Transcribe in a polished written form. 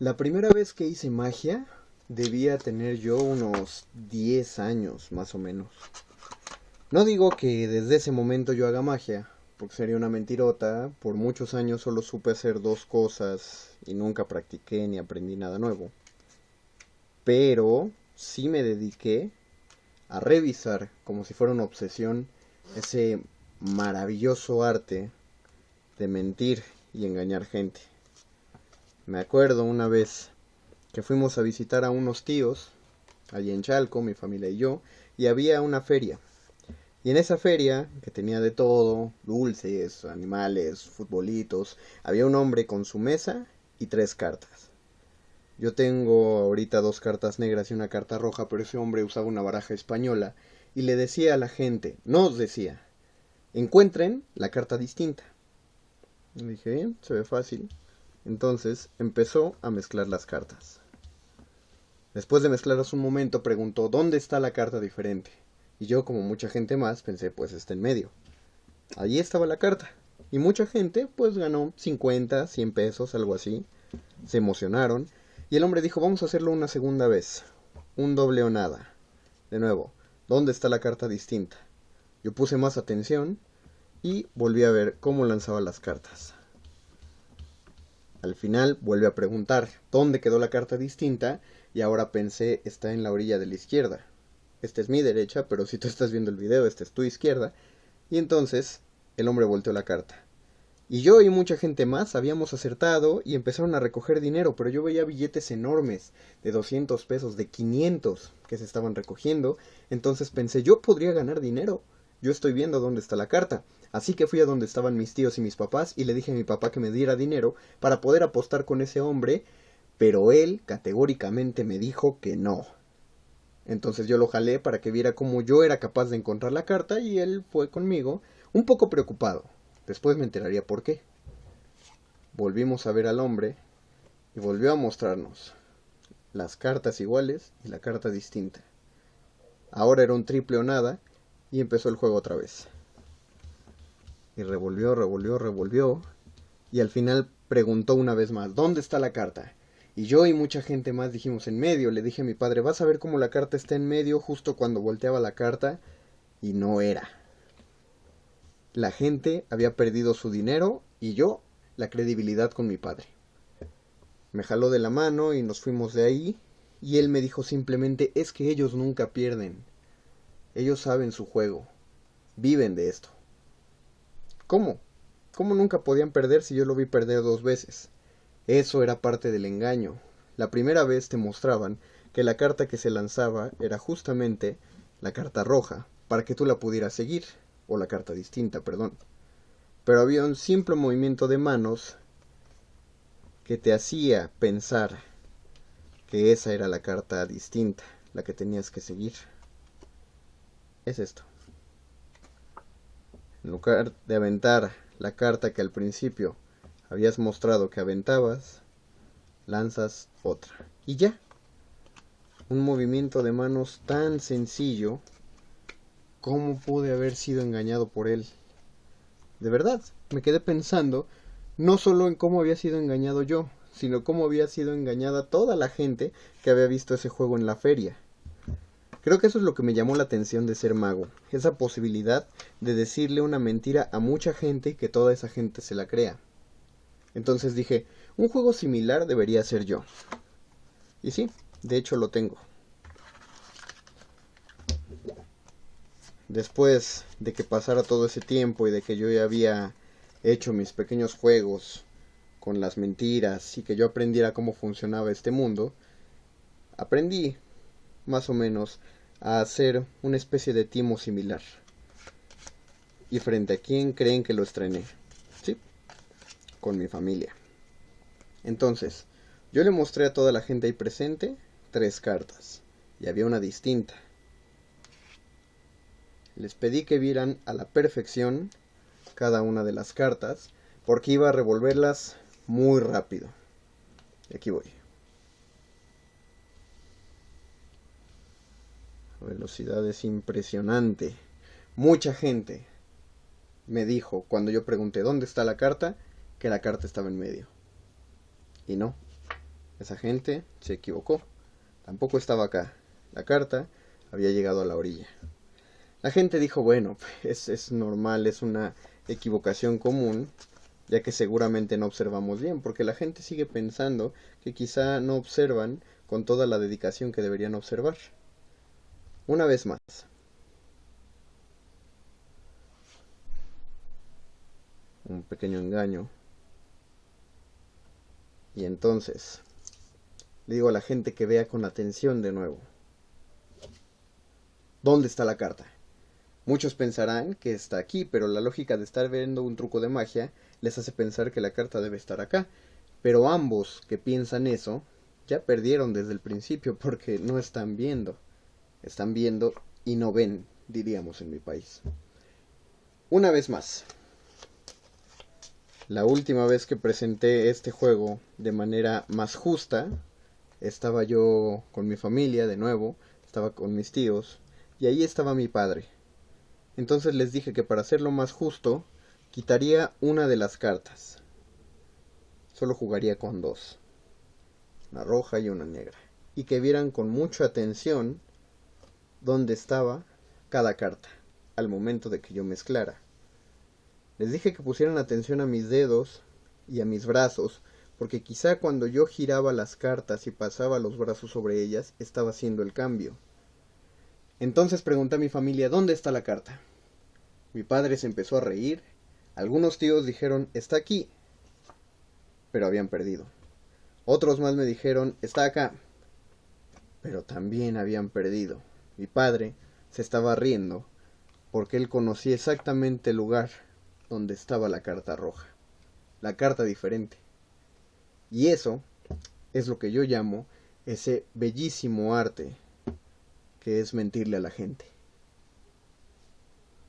La primera vez que hice magia debía tener yo unos 10 años más o menos. No digo que desde ese momento yo haga magia, porque sería una mentirota. Por muchos años solo supe hacer dos cosas y nunca practiqué ni aprendí nada nuevo. Pero sí me dediqué a revisar, como si fuera una obsesión, ese maravilloso arte de mentir y engañar gente. Me acuerdo una vez que fuimos a visitar a unos tíos, allí en Chalco, mi familia y yo, y había una feria. Y en esa feria, que tenía de todo, dulces, animales, futbolitos, había un hombre con su mesa y 3 cartas. Yo tengo ahorita 2 cartas negras y una carta roja, pero ese hombre usaba una baraja española y le decía a la gente, nos decía, encuentren la carta distinta. Y dije, bien, se ve fácil. Entonces empezó a mezclar las cartas. Después de mezclarlas un momento preguntó, ¿dónde está la carta diferente? Y yo, como mucha gente más, pensé, pues está en medio. Allí estaba la carta. Y mucha gente, pues ganó 50, 100 pesos, algo así. Se emocionaron. Y el hombre dijo, vamos a hacerlo una segunda vez. Un doble o nada. De nuevo, ¿dónde está la carta distinta? Yo puse más atención y volví a ver cómo lanzaba las cartas. Al final vuelve a preguntar, ¿dónde quedó la carta distinta? Y ahora pensé, está en la orilla de la izquierda. Esta es mi derecha, pero si tú estás viendo el video, esta es tu izquierda. Y entonces el hombre volteó la carta. Y yo y mucha gente más habíamos acertado y empezaron a recoger dinero, pero yo veía billetes enormes de 200 pesos, de 500 que se estaban recogiendo. Entonces pensé, yo podría ganar dinero. Yo estoy viendo dónde está la carta. Así que fui a donde estaban mis tíos y mis papás y le dije a mi papá que me diera dinero para poder apostar con ese hombre, pero él categóricamente me dijo que no. Entonces yo lo jalé para que viera cómo yo era capaz de encontrar la carta y él fue conmigo, un poco preocupado. Después me enteraría por qué. Volvimos a ver al hombre y volvió a mostrarnos las cartas iguales y la carta distinta. Ahora era un triple o nada y empezó el juego otra vez. Y revolvió y al final preguntó una vez más, ¿dónde está la carta? Y yo y mucha gente más dijimos en medio. Le dije a mi padre, vas a ver cómo la carta está en medio justo cuando volteaba la carta. Y no era. La gente había perdido su dinero y yo la credibilidad con mi padre. Me jaló de la mano y nos fuimos de ahí. Y él me dijo simplemente, es que ellos nunca pierden. Ellos saben su juego. Viven de esto. ¿Cómo? ¿Cómo nunca podían perder si yo lo vi perder 2 veces? Eso era parte del engaño. La primera vez te mostraban que la carta que se lanzaba era justamente la carta roja, para que tú la pudieras seguir, o la carta distinta, perdón. Pero había un simple movimiento de manos que te hacía pensar que esa era la carta distinta, la que tenías que seguir. Es esto. En lugar de aventar la carta que al principio habías mostrado que aventabas, lanzas otra. Y ya. Un movimiento de manos tan sencillo. ¿Cómo pude haber sido engañado por él? De verdad, me quedé pensando no solo en cómo había sido engañado yo, sino cómo había sido engañada toda la gente que había visto ese juego en la feria. Creo que eso es lo que me llamó la atención de ser mago, esa posibilidad de decirle una mentira a mucha gente y que toda esa gente se la crea. Entonces dije, un juego similar debería ser yo. Y sí, de hecho lo tengo. Después de que pasara todo ese tiempo y de que yo ya había hecho mis pequeños juegos con las mentiras y que yo aprendiera cómo funcionaba este mundo, aprendí más o menos a hacer una especie de timo similar. ¿Y frente a quién creen que lo estrené? Sí, con mi familia. Entonces, yo le mostré a toda la gente ahí presente 3 cartas y había una distinta. Les pedí que vieran a la perfección cada una de las cartas porque iba a revolverlas muy rápido. Y aquí voy. La velocidad es impresionante. Mucha gente me dijo cuando yo pregunté dónde está la carta, que la carta estaba en medio. Y no, Esa gente se equivocó. Tampoco estaba acá. La carta había llegado a la orilla. La gente dijo, bueno, es normal, es una equivocación común, ya que seguramente no observamos bien, porque la gente sigue pensando que quizá no observan con toda la dedicación que deberían observar. Una vez más. Un pequeño engaño. Y entonces le digo a la gente que vea con atención de nuevo. ¿Dónde está la carta? Muchos pensarán que está aquí, pero la lógica de estar viendo un truco de magia les hace pensar que la carta debe estar acá. Pero ambos que piensan eso ya perdieron desde el principio porque no están viendo. Están viendo y no ven, diríamos en mi país. Una vez más. La última vez que presenté este juego de manera más justa, estaba yo con mi familia de nuevo, estaba con mis tíos, y ahí estaba mi padre. Entonces les dije que para hacerlo más justo, quitaría una de las cartas. Solo jugaría con dos, una roja y una negra, y que vieran con mucha atención dónde estaba cada carta, al momento de que yo mezclara. Les dije que pusieran atención a mis dedos y a mis brazos, porque quizá cuando yo giraba las cartas y pasaba los brazos sobre ellas, estaba haciendo el cambio. Entonces pregunté a mi familia, ¿dónde está la carta? Mi padre se empezó a reír. Algunos tíos dijeron, está aquí, pero habían perdido. Otros más me dijeron, está acá, pero también habían perdido. Mi padre se estaba riendo, porque él conocía exactamente el lugar donde estaba la carta roja, la carta diferente. Y eso es lo que yo llamo ese bellísimo arte que es mentirle a la gente.